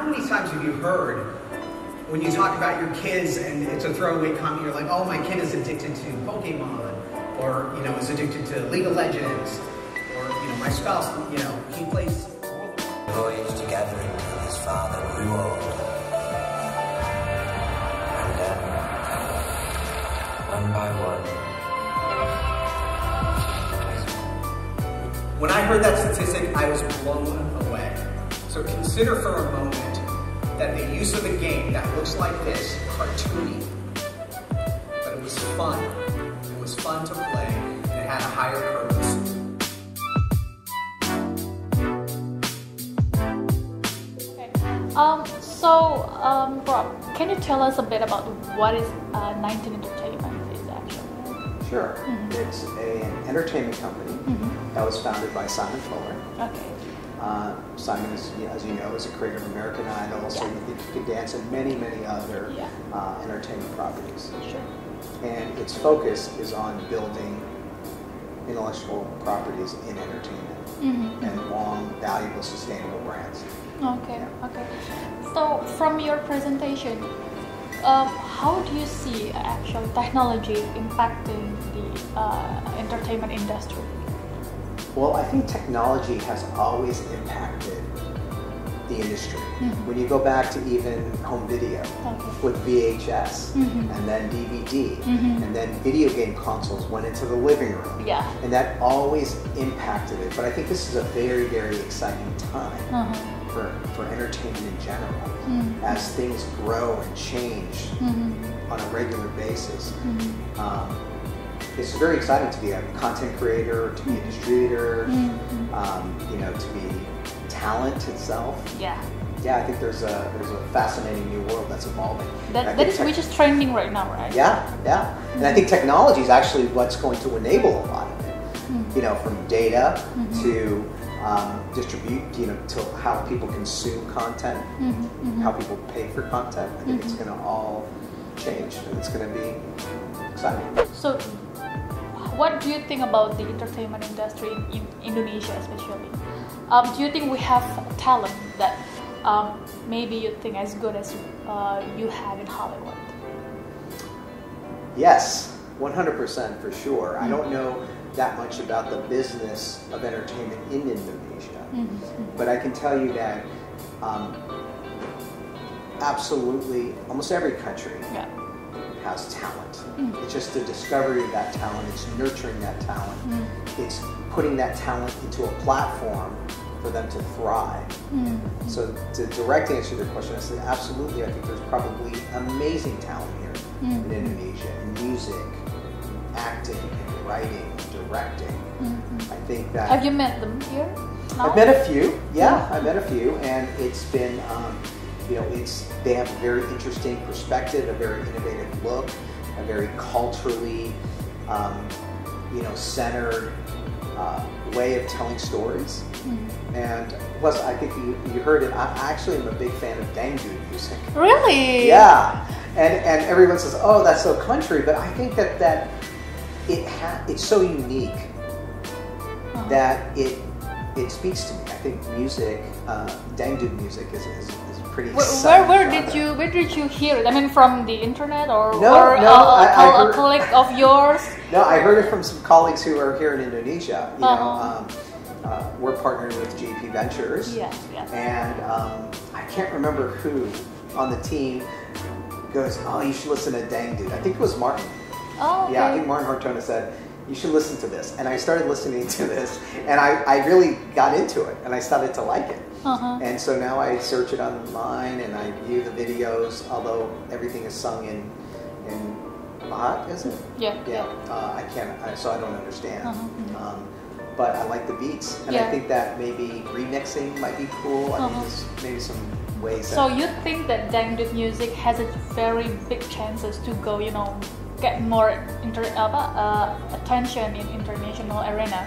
many times have you heard when you talk about your kids and it's a throwaway comment, you're like, oh, my kid is addicted to Pokemon, or, you know, is addicted to League of Legends, or, you know, my spouse, you know, he plays. Voyaged gathering with his father grew old. And then, one by one. When I heard that statistic, I was blown away. So consider for a moment that the use of a game that looks like this, cartoony, but it was fun. It was fun to play, and it had a higher purpose. Rob, can you tell us a bit about what is 19 Entertainment is actually? Sure. It's an entertainment company that was founded by Simon Fuller. Okay. Simon, as you know, is a creator of American Idol, so you think you could dance in many, many other entertainment properties. Sure. And its focus is on building intellectual properties in entertainment and long, valuable, sustainable brands. Okay, okay. So from your presentation, how do you see actual technology impacting the entertainment industry? Well, I think technology has always impacted the industry. When you go back to even home video with VHS and then DVD and then video game consoles went into the living room. Yeah. And that always impacted it. But I think this is a very, very exciting time for entertainment in general as things grow and change on a regular basis. It's very exciting to be a content creator, to be a distributor, you know, to be talent itself. Yeah. Yeah, I think there's a fascinating new world that's evolving. Which is trending right now, right? Yeah, yeah. And I think technology is actually what's going to enable a lot of it. You know, from data to distribute, you know, to how people consume content, how people pay for content. I think it's going to all change, and it's going to be exciting. So, what do you think about the entertainment industry in Indonesia, especially? Do you think we have talent that maybe you think as good as you have in Hollywood? Yes, 100% for sure. I don't know that much about the business of entertainment in Indonesia, but I can tell you that absolutely almost every country has talent. It's just the discovery of that talent, it's nurturing that talent, it's putting that talent into a platform for them to thrive. So to direct answer to your question, I say absolutely. I think there's probably amazing talent here in Indonesia, in music, in acting, in writing, directing. I think that... Have you met them here? I've met a few, I've met a few, and it's been, you know, they have a very interesting perspective, a very innovative look, a very culturally, you know, centered way of telling stories. And plus, I think you heard it, I actually am a big fan of dangdut music. Really? Yeah. And everyone says, oh, that's so country, but I think that it's so unique that it speaks to me. I think music, dangdut music is pretty exciting. Where did you hear it? I mean, from the internet or a colleague of yours? No, I heard it from some colleagues who are here in Indonesia. You know, we're partnered with GP Ventures, and I can't remember who on the team goes, oh, you should listen to dangdut. I think it was Martin. Oh, okay. Yeah, I think Martin Hartona said, you should listen to this. And I started listening to this, and I really got into it, and I started to like it. And so now I search it online, and I view the videos, although everything is sung in Bahat, is it? Yeah. So I don't understand. But I like the beats, and I think that maybe remixing might be cool. I think there's maybe some ways. So you think that dangdut music has a very big chances to go, you know, get more attention in international arena?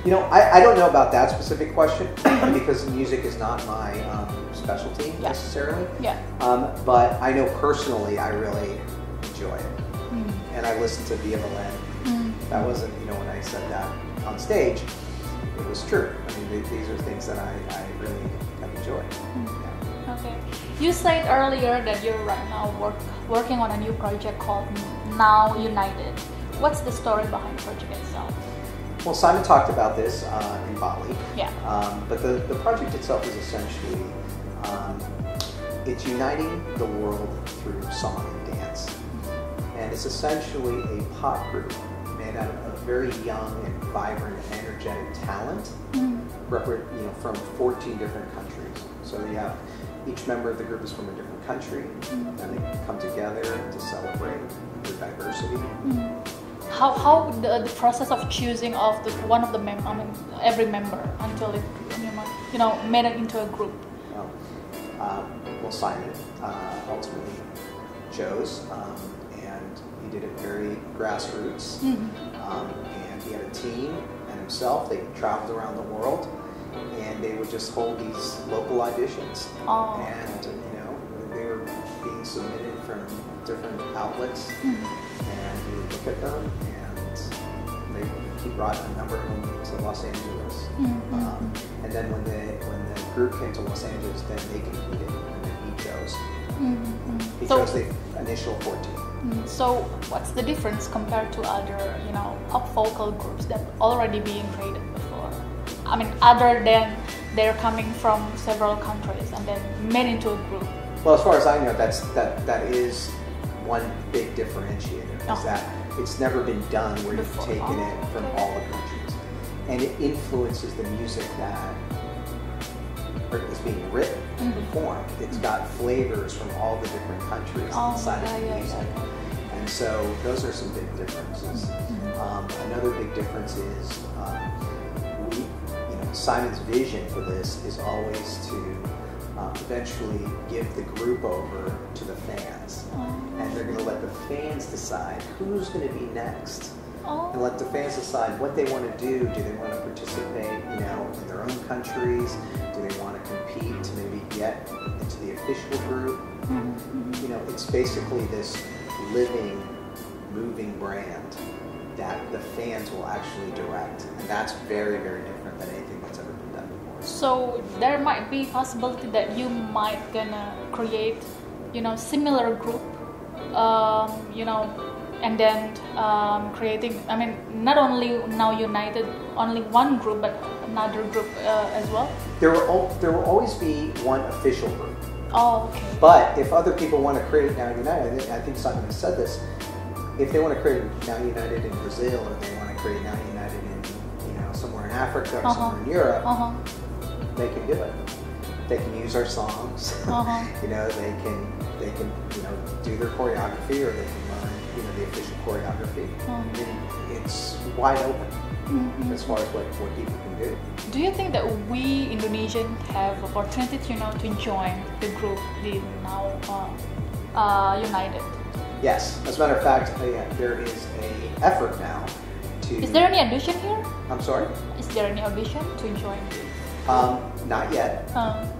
You know, I don't know about that specific question because music is not my specialty necessarily. But I know personally I really enjoy it. And I listen to Via Milan. That wasn't, you know, when I said that on stage, it was true. I mean, these are things that I really have enjoyed. Okay. You said earlier that you're right now working on a new project called Now United. What's the story behind the project itself? Well, Simon talked about this in Bali. Yeah. But the project itself is essentially it's uniting the world through song and dance. And it's essentially a pop group made out of very young and vibrant, energetic talent, from 14 different countries. So you have each member of the group is from a different country, and they come together to celebrate their diversity. How the process of choosing of one of the every member until it made it into a group? Well, Simon ultimately chose, and he did it very grassroots. And he had a team and himself. They traveled around the world, and they would just hold these local auditions. And they were being submitted from different outlets, and he would look at them, and he brought a number of them to Los Angeles. And then when the group came to Los Angeles, then they competed, and then he chose. He chose the initial 14. So what's the difference compared to other, pop vocal groups that already being created before? I mean, other than they're coming from several countries and then made into a group. Well, as far as I know, that is one big differentiator. Is that it's never been done where you've taken it from all the countries, and it influences the music that is being written and performed. It's got flavors from all the different countries inside of the music. And so those are some big differences. Another big difference is Simon's vision for this is always to eventually give the group over to the fans. And they're going to let the fans decide who's going to be next. And let the fans decide what they want to do. Do they want to participate, in their own countries? Do they want to compete to maybe get into the official group? It's basically this living, moving brand that the fans will actually direct. And that's very, very different than anything that's ever been done before. So there might be possibility that you might gonna create, similar group, and then creating, not only Now United, only one group, but another group as well? There will always be one official group. Oh, okay. But if other people want to create Now United, I think Simon has said this, if they want to create Now United in Brazil, or they want to create Now United in, somewhere in Africa or somewhere in Europe, they can do it. They can use our songs. They can do their choreography, or they can learn the official choreography. It's wide open as far as what people can do. Do you think that we Indonesians have opportunity to join the group, the Now United? Yes. As a matter of fact, there is an effort now to... Is there any audition here? I'm sorry? Is there any audition to join this? Not yet.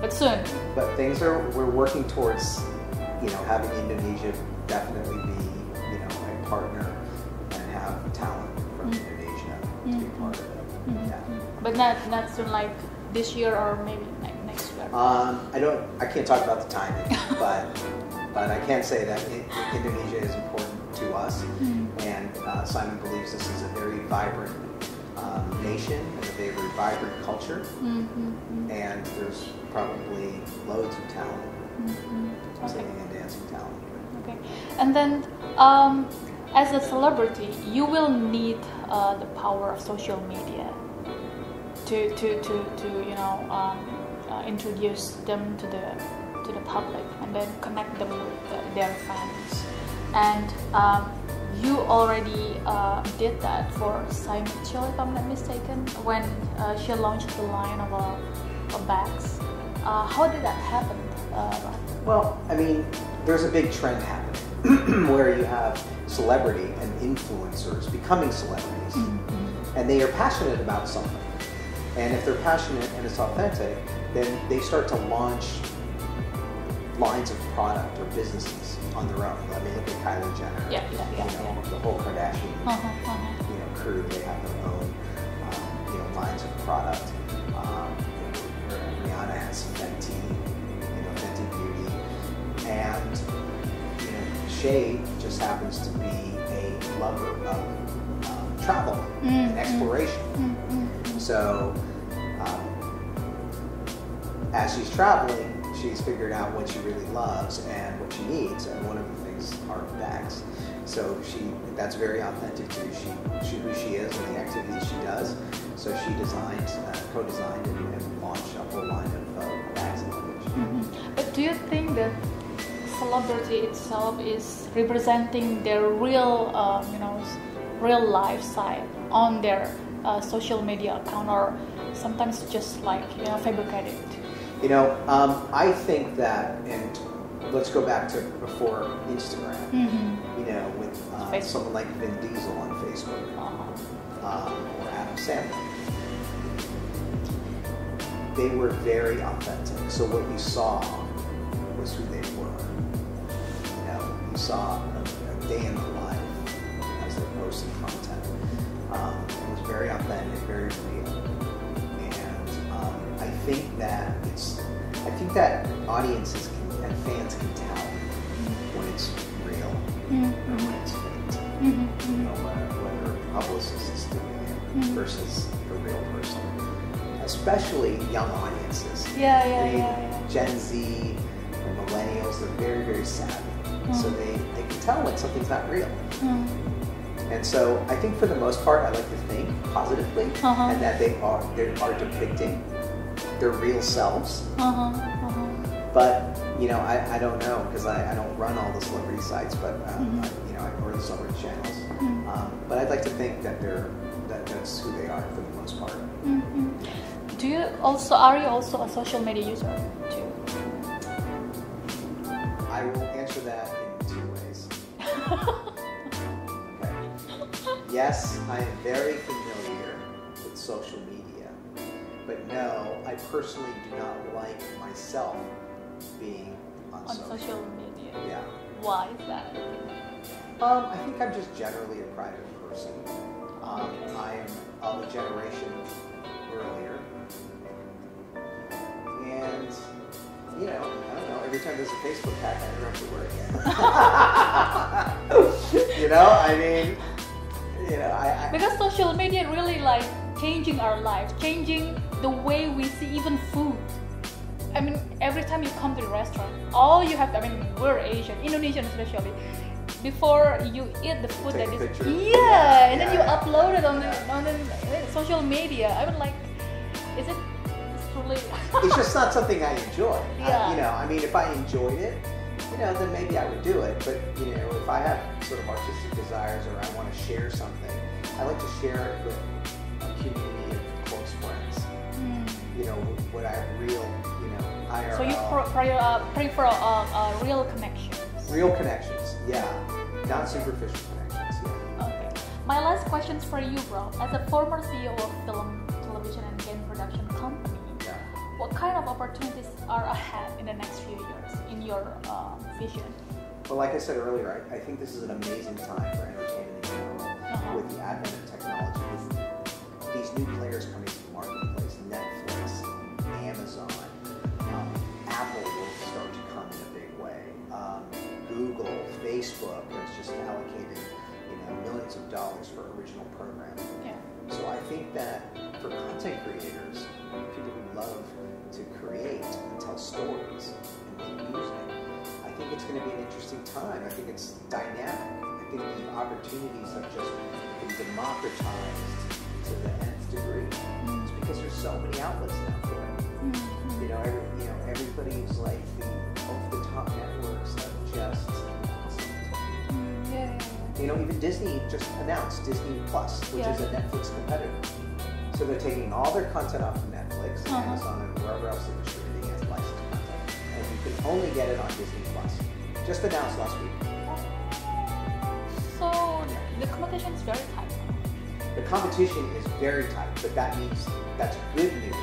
But soon. But we're working towards, having Indonesia definitely be, a partner and have talent from Indonesia to be part of it. Yeah. But not soon, like this year or maybe next year. I can't talk about the timing, but I can say that Indonesia is important to us, and Simon believes this is a very vibrant nation and a very vibrant culture, and there's probably loads of talent, singing and dancing talent. Okay, and then as a celebrity, you will need the power of social media to introduce them to the public and then connect them with their fans. And you already did that for Simon Chill, if I'm not mistaken, when she launched the line of bags. How did that happen? Well, there's a big trend happening where you have celebrity and influencers becoming celebrities, and they are passionate about something. And if they're passionate and it's authentic, then they start to launch lines of product or businesses on their own. Look at Kylie Jenner. The whole Kardashian crew. They have their own lines of product. Rihanna has Fenty Shay just happens to be a lover of travel and exploration. So as she's traveling, she's figured out what she really loves and what she needs, and one of the things are bags. So that's very authentic to who she is and the activities she does. So she designed, co-designed, and launched a whole line of bags and luggage. But do you think that celebrity itself is representing their real, real life side on their social media account, or sometimes just like fabricated? I think that, and let's go back to before Instagram. With someone like Vin Diesel on Facebook, or Adam Sandler. They were very authentic. So what you saw was who they were. You saw a day in the life as they're posting content. It was very authentic, very real. And I think that audiences and fans can tell when it's real or when it's fake. Whether a publicist is doing it versus a real person. Especially young audiences. Gen Z or millennials, they're very, very savvy. So they can tell when something's not real. And so I think for the most part, I like to think positively, and that they are depicting their real selves. But I don't know, because I don't run all the celebrity sites, but or the celebrity channels. But I'd like to think that that's who they are for the most part. Are you also a social media user too? I will answer that in 2 ways. Okay. Yes, I am very familiar with social media, but no, I personally do not like myself being on social media. Yeah. Why is that? I think I'm just generally a private person. I am of a generation earlier. And, I don't know, every time there's a Facebook hack, I never have to work again. Because social media really like changing our lives, changing the way we see even food. Every time you come to the restaurant, all you have, we're Asian, Indonesian especially, before you eat the food that is, and then you upload it on the social media. Is it truly? It's just not something I enjoy. If I enjoyed it, then maybe I would do it. But if I have sort of artistic desires or I want to share something, I like to share it with a community of close friends. What I have real, IRL. So you prefer real connections. Real connections, yeah. Not superficial connections, yeah. Okay. My last question's for you, bro. As a former CEO of film, television, and game production company, what kind of opportunities are ahead in the next few years in your vision? Well, like I said earlier, I think this is an amazing time for entertainment in general. With the advent of technology, with these new players coming to the marketplace, Netflix, Amazon, Apple will start to come in a big way. Google, Facebook has just allocated millions of dollars for original programming. So I think that for content creators, people who love to create and tell stories and make music, I think it's going to be an interesting time. I think it's dynamic. I think the opportunities have just been democratized to the nth degree. It's because there's so many outlets now for it. Everybody's like the over-the-top networks have just even Disney just announced Disney Plus, which is a Netflix competitor. So they're taking all their content off of Netflix, Amazon, and wherever else they're distributing as licensed content, and you can only get it on Disney Plus. Just announced last week. So the competition is very tight. The competition is very tight, but that means that's good news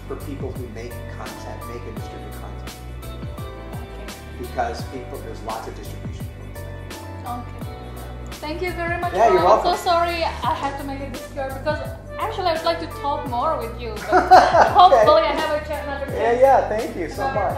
for people who make content, make and distribute content. Because there's lots of distribution points now. Thank you very much. Yeah, you're welcome. I'm so sorry I had to make it this short because actually I would like to talk more with you. But hopefully I have another chance. Yeah, thank you so much.